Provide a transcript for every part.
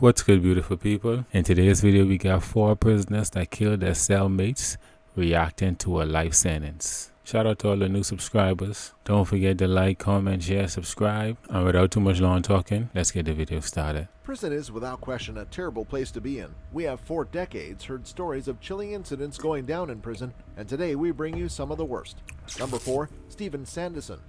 What's good, beautiful people? In today's video, we got 4 prisoners that killed their cellmates reacting to a life sentence. Shout out to all the new subscribers. Don't forget to like, comment, share, subscribe. And without too much long talking, let's get the video started. Prison is without question a terrible place to be in. We have for decades heard stories of chilling incidents going down in prison, and today we bring you some of the worst. Number 4, Stephen Sanderson.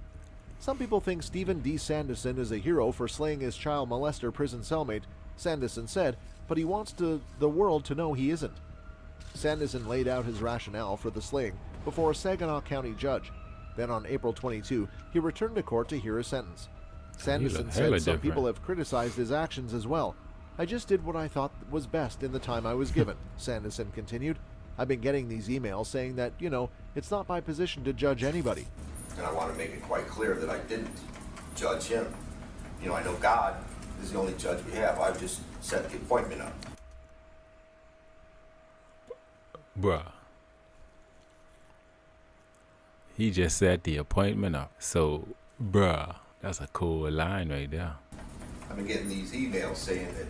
Some people think Stephen D. Sanderson is a hero for slaying his child molester prison cellmate, Sanderson said, but he wants the world to know he isn't. Sanderson laid out his rationale for the slaying before a Saginaw County judge. Then on April 22, he returned to court to hear his sentence. Sanderson said some people have criticized his actions as well. I just did what I thought was best in the time I was given, Sanderson continued. I've been getting these emails saying that, it's not my position to judge anybody. And I want to make it quite clear that I didn't judge him. I know God is the only judge we have. I've just set the appointment up. Bruh. He just set the appointment up. So, bruh, that's a cool line right there. I've been getting these emails saying that,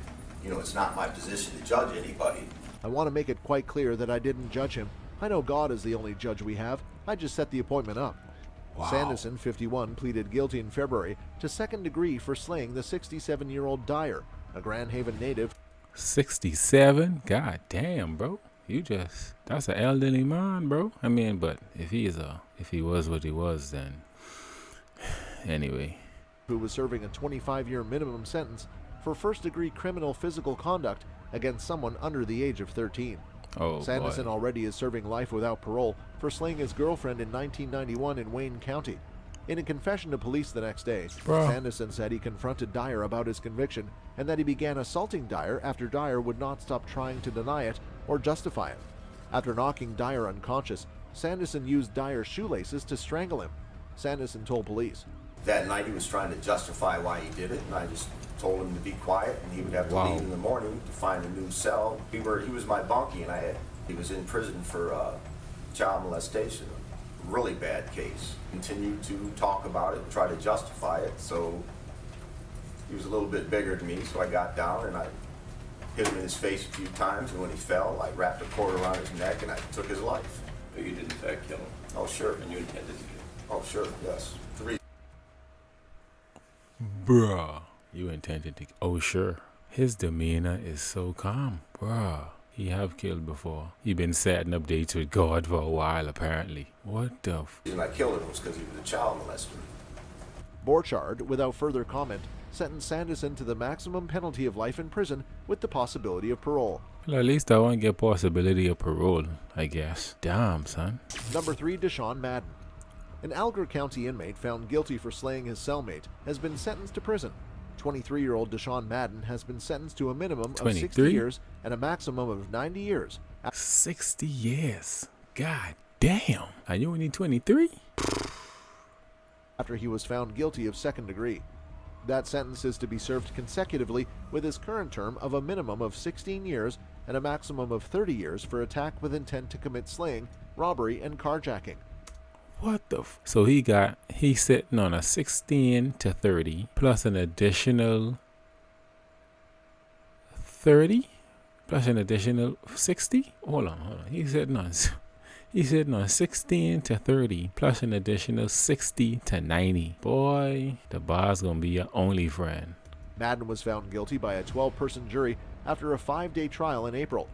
it's not my position to judge anybody. I want to make it quite clear that I didn't judge him. I know God is the only judge we have. I just set the appointment up. Wow. Sanderson, 51, pleaded guilty in February to second degree for slaying the 67-year-old Dyer, a Grand Haven native. 67? God damn, bro. That's an elderly man, bro. But if he was what he was, then anyway. Who was serving a 25-year minimum sentence for first-degree criminal physical conduct against someone under the age of 13. Oh, Sanderson boy. already is serving life without parole for slaying his girlfriend in 1991 in Wayne County. In a confession to police the next day, Sanderson said he confronted Dyer about his conviction and that he began assaulting Dyer after Dyer would not stop trying to deny it or justify it. After knocking Dyer unconscious, Sanderson used Dyer's shoelaces to strangle him. Sanderson told police. That night he was trying to justify why he did it, and I just told him to be quiet, and he would have to leave in the morning to find a new cell. He was my bunkie, and he was in prison for child molestation, a really bad case. Continued to talk about it and try to justify it, so he was a little bit bigger than me, so I got down and I hit him in his face a few times, and when he fell, I wrapped a cord around his neck and I took his life. But you did in fact kill him? Oh, sure. And you intended to kill him? Oh, sure, yes. 3. Bruh. You intended to... Oh, sure. His demeanor is so calm. Bruh. He have killed before. He been setting up dates with God for a while, apparently. What the f... The reason I killed him was because he was a child molester. Borchardt, without further comment, sentenced Sanderson to the maximum penalty of life in prison with the possibility of parole. Well, at least I won't get possibility of parole, I guess. Damn, son. Number 3, Deshaun Madden. An Alger County inmate found guilty for slaying his cellmate has been sentenced to prison. 23-year-old Deshaun Madden has been sentenced to a minimum of 60 years and a maximum of 90 years. 60 years. God damn. And you only 23? After he was found guilty of second degree. That sentence is to be served consecutively with his current term of a minimum of 16 years and a maximum of 30 years for attack with intent to commit slaying, robbery, and carjacking. What the f... So he's sitting on a 16 to 30 plus an additional 30 plus an additional 60? Hold on. He's sitting on 16 to 30 plus an additional 60 to 90. Boy, the bar's gonna be your only friend. Madden was found guilty by a 12-person jury after a 5-day trial in April.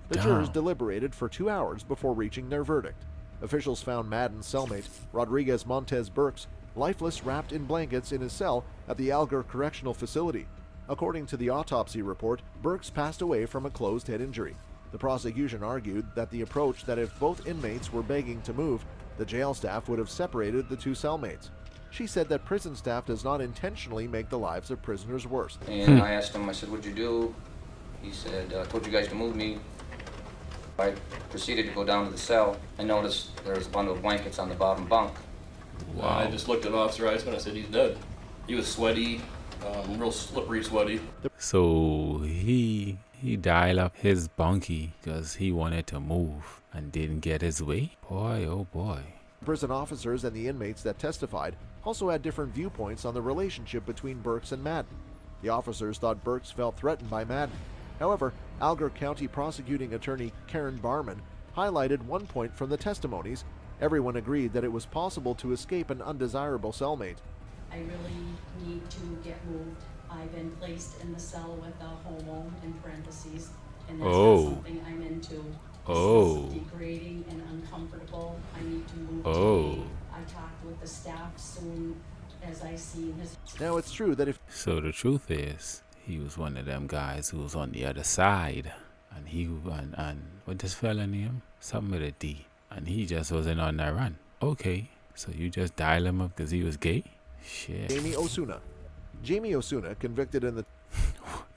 The jurors deliberated for 2 hours before reaching their verdict. Officials found Madden's cellmate, Rodriguez Montez Burks, lifeless wrapped in blankets in his cell at the Alger Correctional Facility. According to the autopsy report, Burks passed away from a closed head injury. The prosecution argued that the approach that if both inmates were begging to move, the jail staff would have separated the two cellmates. She said that prison staff does not intentionally make the lives of prisoners worse. And I asked him, I said, what'd you do? He said, I told you guys to move me. I proceeded to go down to the cell. I noticed there was a bundle of blankets on the bottom bunk. Wow. I just looked at Officer Eisman, I said, he's dead. He was sweaty, real slippery sweaty. So he dialed up his bunkie because he wanted to move and didn't get his way? Boy, oh boy. Prison officers and the inmates that testified also had different viewpoints on the relationship between Burks and Madden. The officers thought Burks felt threatened by Madden. However, Alger County prosecuting attorney Karen Barman highlighted one point from the testimonies. Everyone agreed that it was possible to escape an undesirable cellmate. I really need to get moved. I've been placed in the cell with a homo in parentheses, and that's not something I'm into. This is degrading and uncomfortable. I need to move today. I talked with the staff soon as I see his. Now it's true that if So the truth is, he was one of them guys who was on the other side, and and what this fella name? Something with a D, and he just wasn't on that run. Okay, so you just dial him up because he was gay? Shit. Jamie Osuna, convicted in the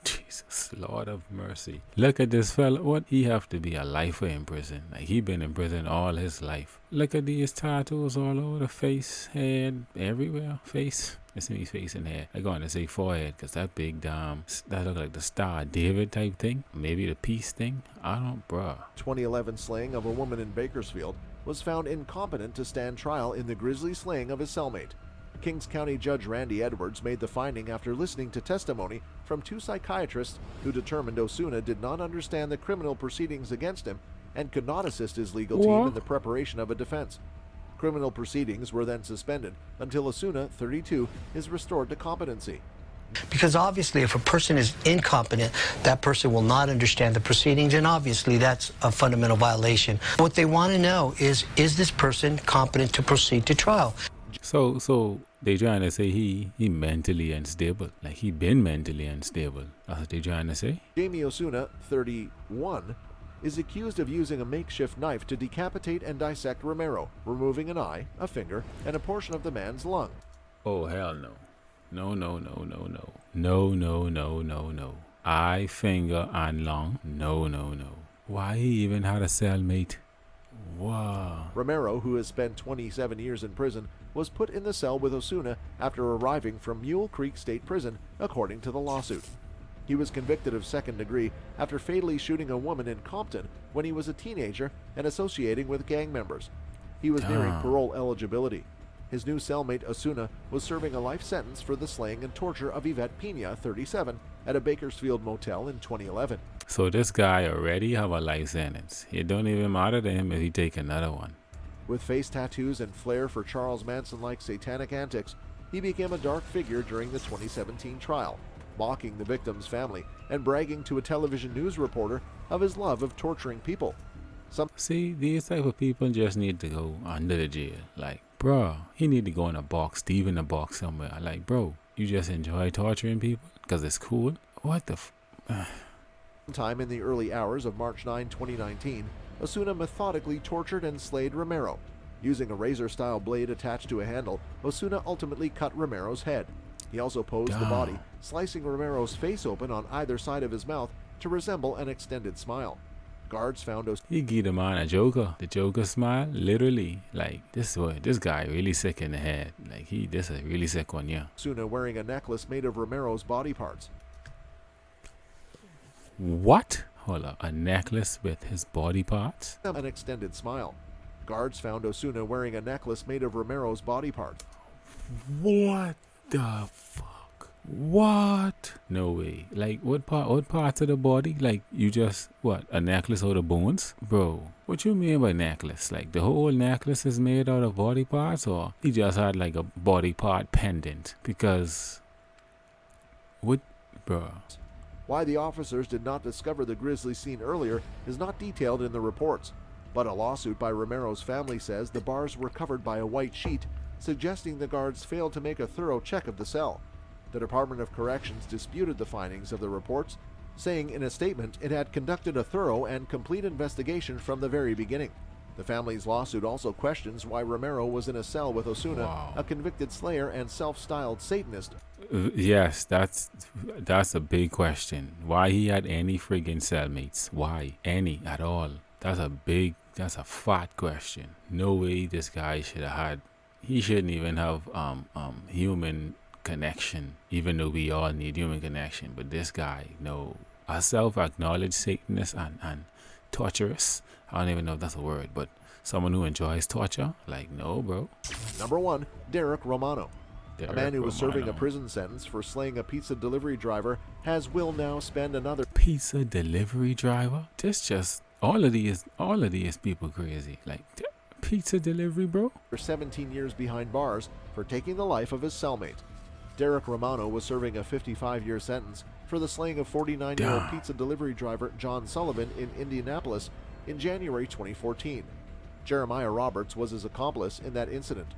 Jesus, Lord of mercy. Look at this fella. What? He have to be a lifer in prison. Like, he been in prison all his life. Look at these tattoos all over the face, head, everywhere. Face. It's me face and head. I'm going to say forehead because that big that look like the Star David type thing. Maybe the peace thing. I don't, bruh. 2011 slaying of a woman in Bakersfield, was found incompetent to stand trial in the grisly slaying of his cellmate. Kings County Judge Randy Edwards made the finding after listening to testimony from two psychiatrists who determined Osuna did not understand the criminal proceedings against him and could not assist his legal team in the preparation of a defense. Criminal proceedings were then suspended until Osuna, 32, is restored to competency. Because obviously if a person is incompetent, that person will not understand the proceedings, and obviously that's a fundamental violation. What they want to know is this person competent to proceed to trial? So they trying to say he mentally unstable. Like, he been mentally unstable. That's what they trying to say? Jamie Osuna, 31, is accused of using a makeshift knife to decapitate and dissect Romero, removing an eye, a finger, and a portion of the man's lung. Oh, hell no. No, no, no, no, no. No, no, no, no, no. Eye, finger, and lung. No, no, no. Why he even had a cellmate? Wow. Romero, who has spent 27 years in prison, was put in the cell with Osuna after arriving from Mule Creek State Prison, according to the lawsuit. He was convicted of second degree after fatally shooting a woman in Compton when he was a teenager and associating with gang members. He was nearing parole eligibility. His new cellmate, Osuna, was serving a life sentence for the slaying and torture of Yvette Pena, 37, at a Bakersfield motel in 2011. So this guy already have a life sentence. It don't even matter to him if he take another one. With face tattoos and flair for Charles Manson-like satanic antics, he became a dark figure during the 2017 trial, mocking the victim's family and bragging to a television news reporter of his love of torturing people. See, these type of people just need to go under the jail. Like, bro, he need to go in a box, Steve in a box somewhere. Like, bro, you just enjoy torturing people because it's cool? What the Sometime in the early hours of March 9, 2019, Osuna methodically tortured and slayed Romero. Using a razor-style blade attached to a handle, Osuna ultimately cut Romero's head. He also posed the body, slicing Romero's face open on either side of his mouth to resemble an extended smile. Guards found Osuna. He gave the man a Joker. The Joker smile, literally. Like, this guy really sick in the head. Like, this a really sick one, yeah. Osuna wearing a necklace made of Romero's body parts. What? Hold up, a necklace with his body parts? An extended smile. Guards found Osuna wearing a necklace made of Romero's body parts. What the fuck? What? No way. Like, what parts of the body? Like, you just, what, a necklace out of bones? Bro, what you mean by necklace? Like, the whole necklace is made out of body parts, or he just had like a body part pendant? Because, what, bro? Why the officers did not discover the grisly scene earlier is not detailed in the reports, but a lawsuit by Romero's family says the bars were covered by a white sheet, suggesting the guards failed to make a thorough check of the cell. The Department of Corrections disputed the findings of the reports, saying in a statement it had conducted a thorough and complete investigation from the very beginning. The family's lawsuit also questions why Romero was in a cell with Osuna, a convicted slayer and self-styled Satanist. Yes, that's a big question. Why he had any friggin' cellmates? Why? Any at all? That's a fat question. No way this guy should have had, he shouldn't even have human connection, even though we all need human connection. But this guy, no. A self-acknowledged Satanist and torturous. I don't even know if that's a word, but someone who enjoys torture? Like, no, bro. Number 1, Derek Romano. A man who was serving a prison sentence for slaying a pizza delivery driver will now spend another pizza delivery driver. This just all of these people crazy. Like pizza delivery, bro. 17 years behind bars for taking the life of his cellmate. Derek Romano was serving a 55-year sentence for the slaying of 49-year-old pizza delivery driver John Sullivan in Indianapolis in January 2014. Jeremiah Roberts was his accomplice in that incident.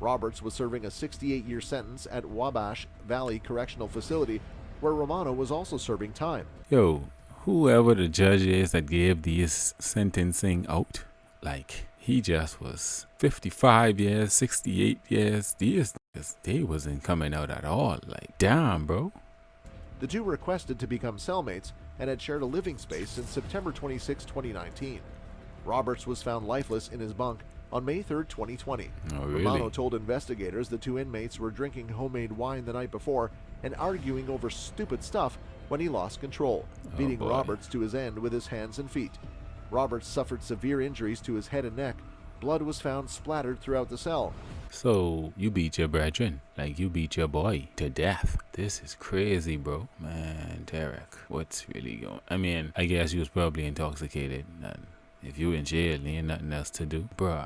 Roberts was serving a 68-year sentence at Wabash Valley Correctional Facility, where Romano was also serving time. Yo, whoever the judge is that gave these sentencing out, like, he just was 55 years, 68 years. They wasn't coming out at all. Like, damn, bro. The two requested to become cellmates and had shared a living space since September 26, 2019. Roberts was found lifeless in his bunk on May 3, 2020. Oh, really? Romano told investigators the two inmates were drinking homemade wine the night before and arguing over stupid stuff when he lost control, beating Roberts to his end with his hands and feet. Roberts suffered severe injuries to his head and neck. Blood was found splattered throughout the cell. So you beat your brethren, like you beat your boy to death. This is crazy, bro. Man, Derek, what's really going? I mean, I guess you was probably intoxicated. And if you in jail, there ain't nothing else to do. Bro,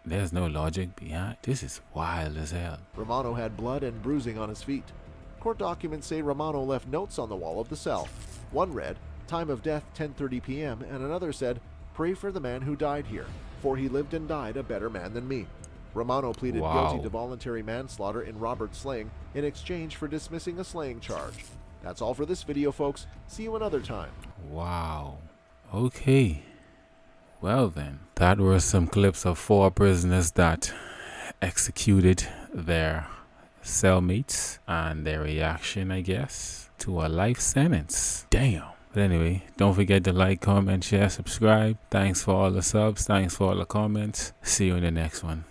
there's no logic behind. This is wild as hell. Romano had blood and bruising on his feet. Court documents say Romano left notes on the wall of the cell. One read, "Time of death 10:30 p.m." and another said, "Pray for the man who died here, for he lived and died a better man than me." Romano pleaded guilty to voluntary manslaughter in Robert's slaying in exchange for dismissing a slaying charge. That's all for this video, folks. See you another time. Wow. Okay. Well then, that were some clips of 4 prisoners that executed their cellmates and their reaction, I guess, to a life sentence. Damn. But anyway, don't forget to like, comment, share, subscribe. Thanks for all the subs. Thanks for all the comments. See you in the next one.